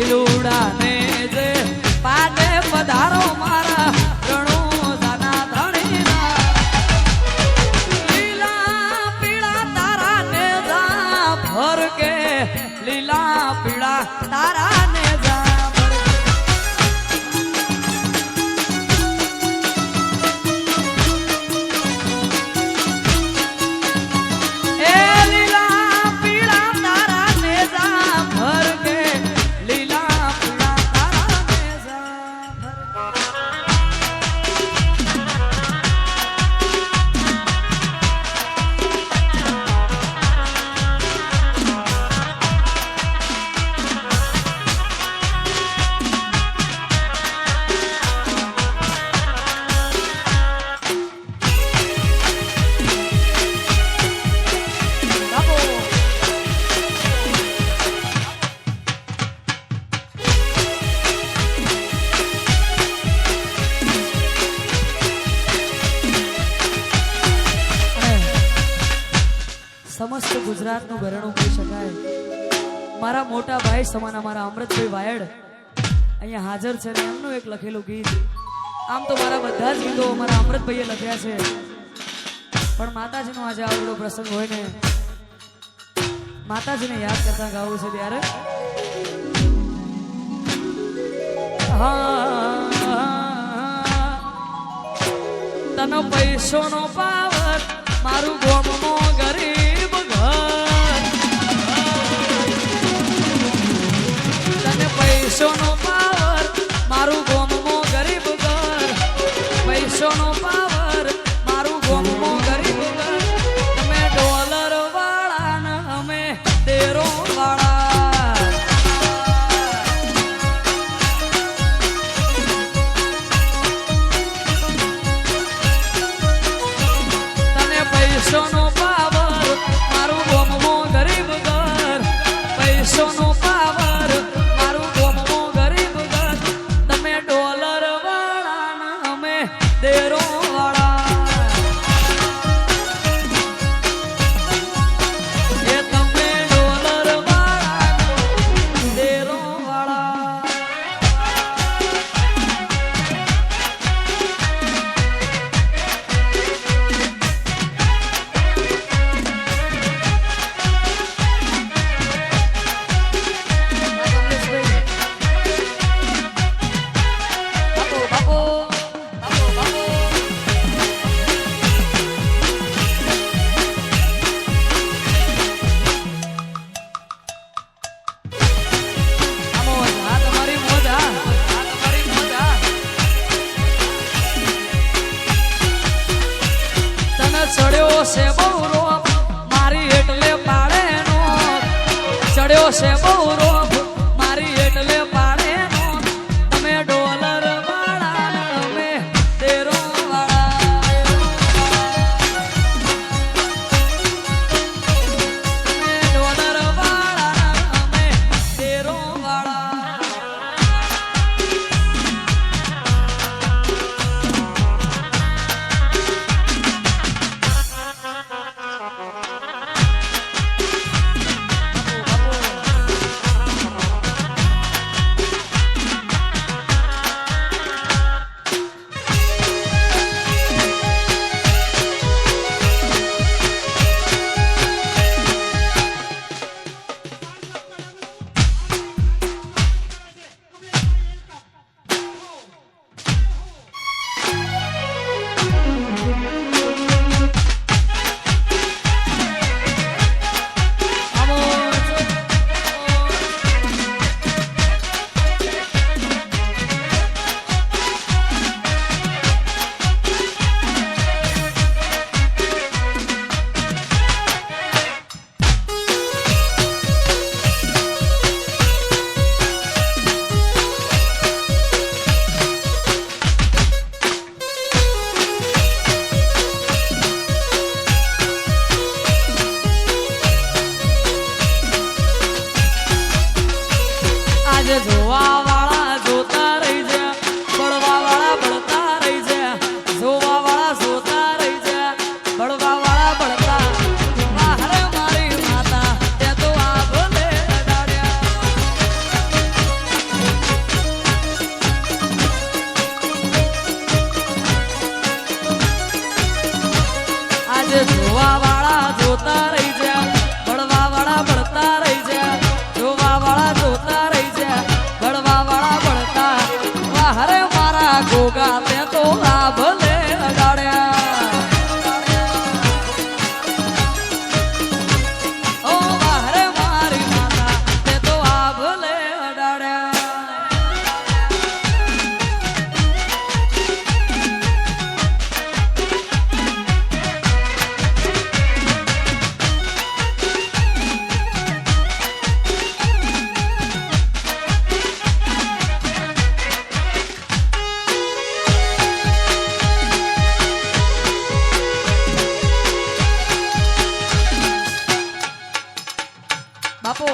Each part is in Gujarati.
લીલુડા ને જે પાટે પધારો મારા રણો દાના ધણીના લીલા પીળા તારા ને જા ભર કે લીલા પીળા તારા ને જા ભર એ લીલા પીળા તારા ને જા ભર કે લીલા પીળા તારા ને જા ભર સમસ્ત ગુજરાતનું ઘરેણું કહી શકાય મારા મોટા ભાઈ સમાન અમારા અમૃતભાઈ વાયડ અહીંયા હાજર છે ને એમનું એક લખેલું ગીત આમ તો મારા બધા જ ગીતો મારા અમૃતભાઈએ લખ્યા છે પણ માતાજીનો આજે આવડો પ્રસંગ હોય ને માતાજીને યાદ કરતા ગાવું છે ત્યારે તનો પૈસોનો પાવર મારું ગોમનો ગરીબ ઘર તને પૈસોનો પાવર મારું ગોમનો ગરીબ ઘર પૈસોનો પાવર મારું ગોમનો ગરીબ ઘર તમે ડોલર વાળા ને અમે તેરો વાળા તને પૈસોનો પાવર વાહરે મારા ગોગા તે તો લાભ લે અડાડ્યા ઓ વાહરે મારી માતા તે તો આભ લે અડાડ્યા બાપો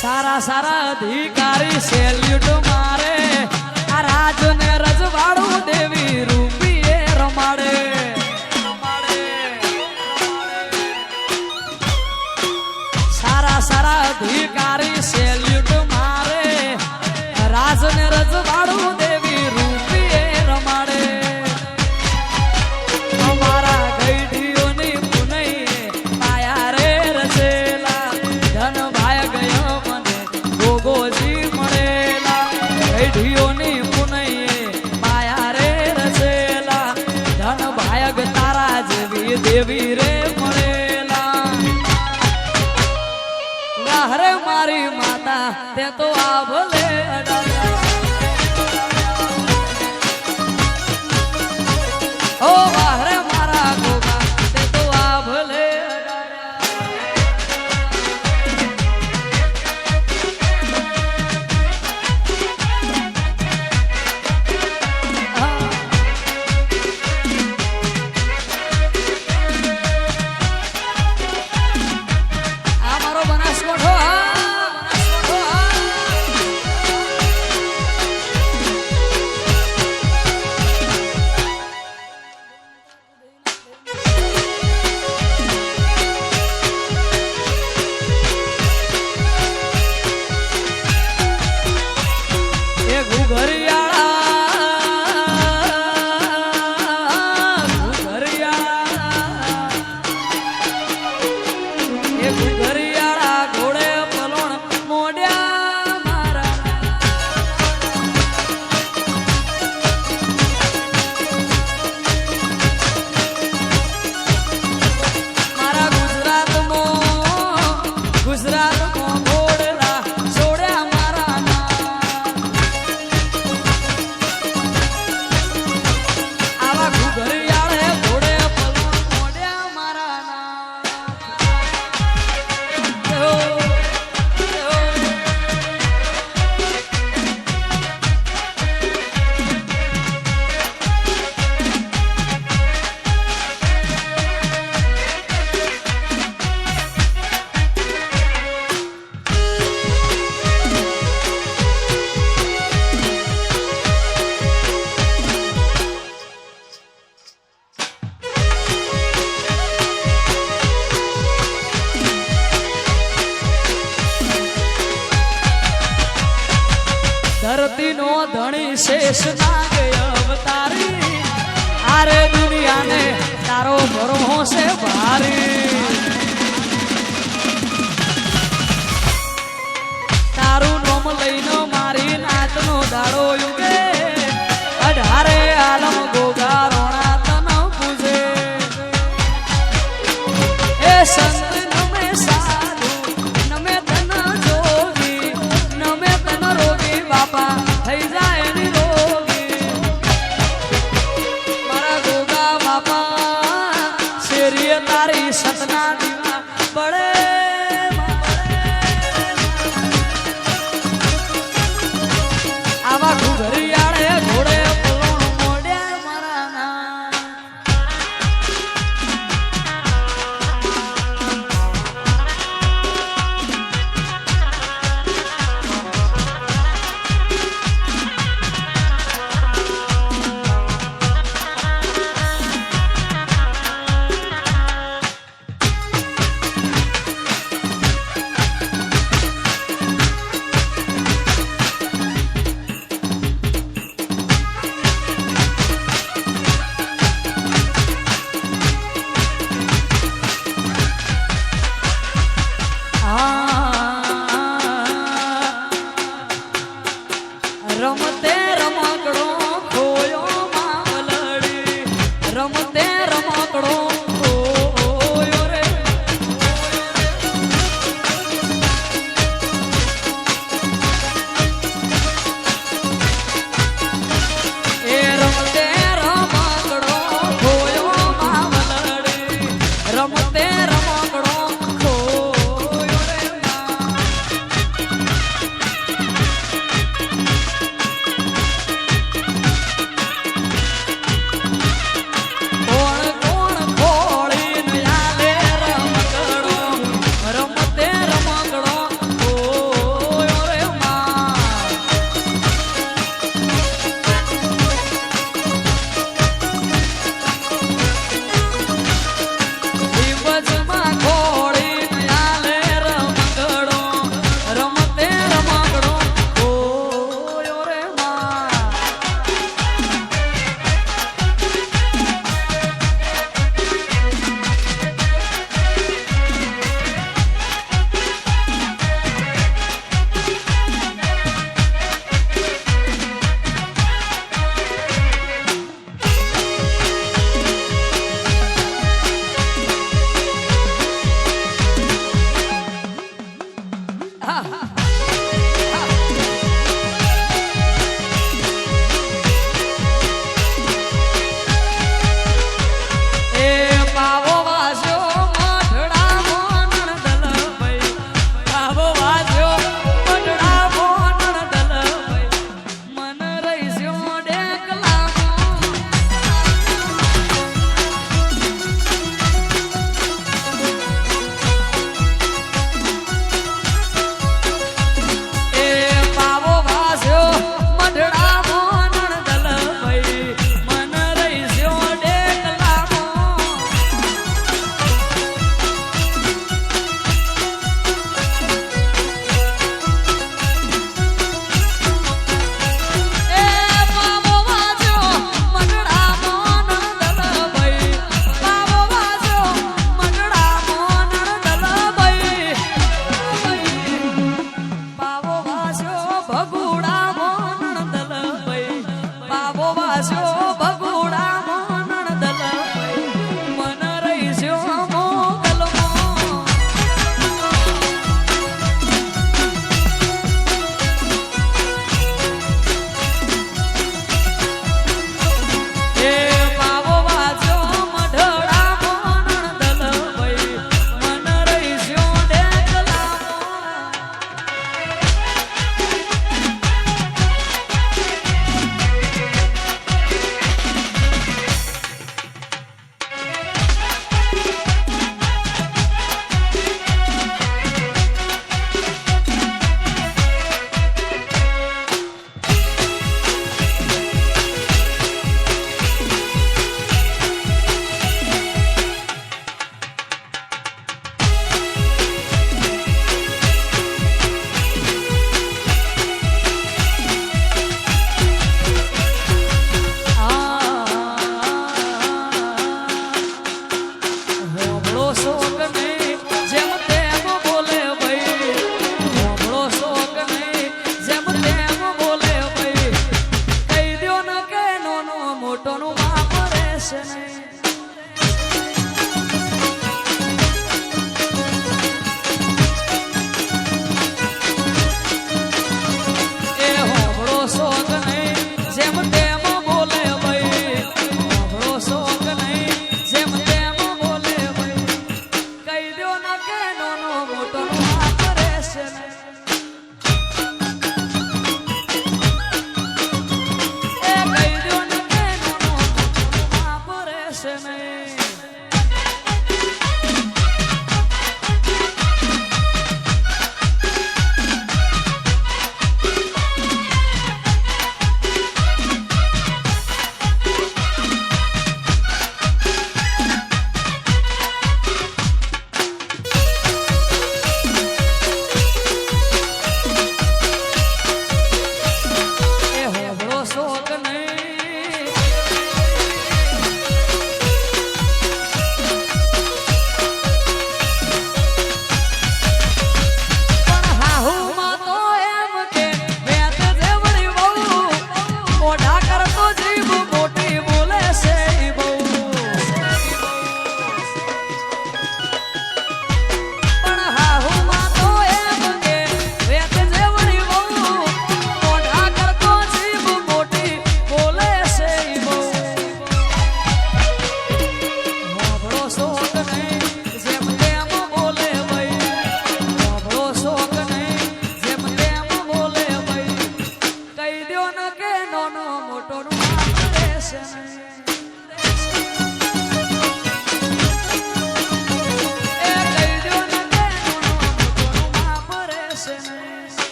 સારા સારા અધિકારી સેલ્યુટ મારે આ રાજ ને રજવાડું દેવી રૂપીએ રમાડે સારા સારા અધિકારી સેલ્યુટ મારે રાજ ને રજવાડું દેવી રૂપીએ રમાડે અમારા ગઈઢીઓની પુનઈએ પાયા રે રચેલા ધન ભાય ગયો મને ગોગોજી મળેલા ગઈઢીઓની પુનઈએ પાયા રે રચેલા ધન ભાય તારા જેવી દેવી રે મળેલા વાહરે મારી માતા તે તો આભલે ઓ વાહરે મારા ગોગા તે તો આભલે આ મારો બનાસકોઠો ધરતી નો ધણી શેષ નાગ અવતારી આરે દુનિયાને તારો ભરોસે ભારી તારું નોમ લઈને મારી નાતનો દાડો યુગે અઢારે આલમ ગોગા રોણા તન પૂજે એ સંત નમે સાધુ નમે તન જોગી નમે તન રોગી બાપા થઈ જાય નિરોગી મારા ગોગા બાપા શેરીએ તારી સતના દીવા બળે આવા ઘુઘરિયાળે ઘોડે પલોણ મોડ્યા મારા ના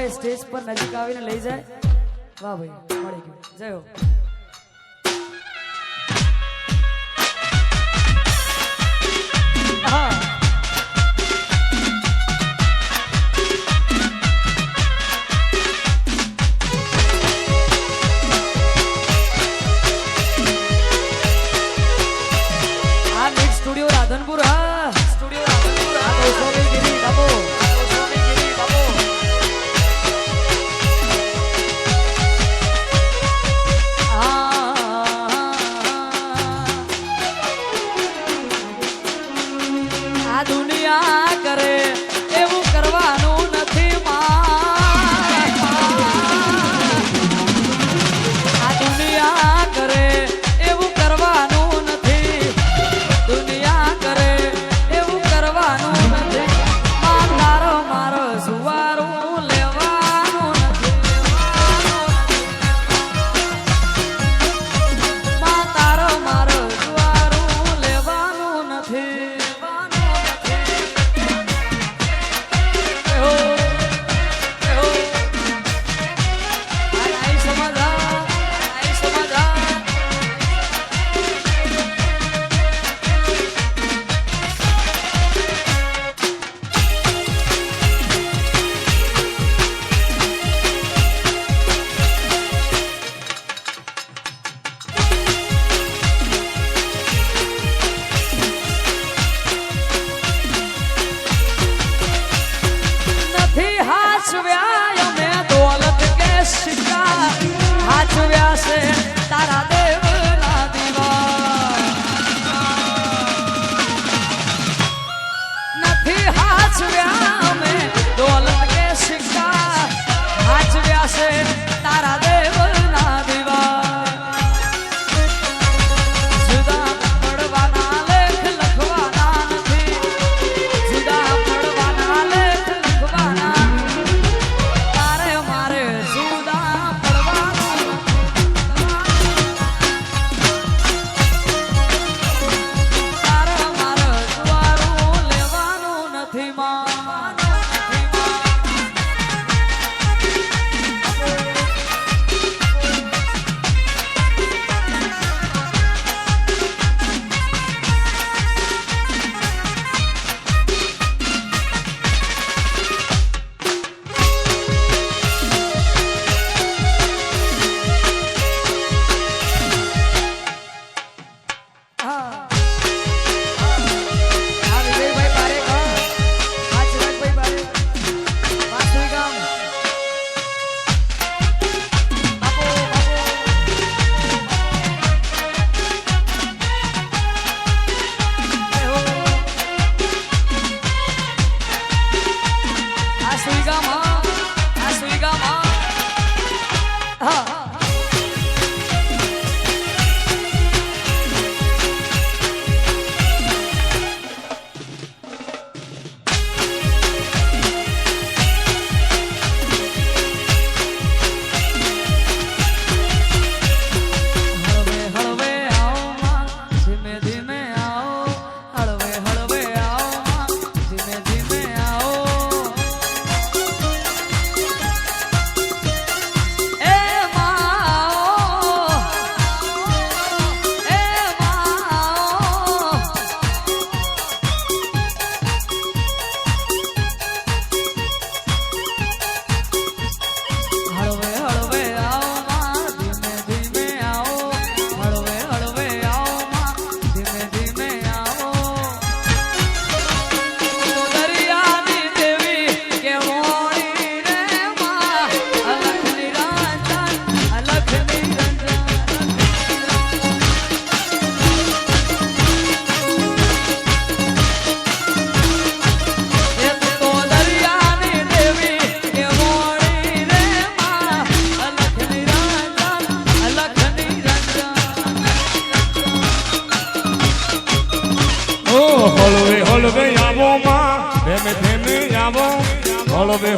હોય એ સ્ટેજ પર નજીક આવીને લઈ જાય. વાહ ભાઈ, મળી ગયું. જય હો. હા, સ્ટુડિયો રાધનપુર. હા, સ્ટુડિયો રાધનપુર. હા, ગોસ્વામી ગીરી બાબો, ગોસ્વામી ગીરી બાબો. આ દુનિયા કરે એવું કરવાનું નથી માં. આ દુનિયા કરે એવું કરવાનું નથી. દુનિયા કરે એવું કરવાનું નથી. માં તારો મારો સુવારું લેવાનું નથી. માં તારો મારો સુવારું લેવાનું નથી. હાચવ્યા છે તારા દેવના દીવા. નથી હાચવ્યા અમે દોલત કે સિક્કા. હાચવ્યા છે તારા દેવના દીવા. જુદા પડવાના લેખ લખવાના નથી. જુદા પડવાના લેખ લખવાના. તારે મારે જુદા હળવે હળવે આવો માં ધેમે ધેમે આવો હળવે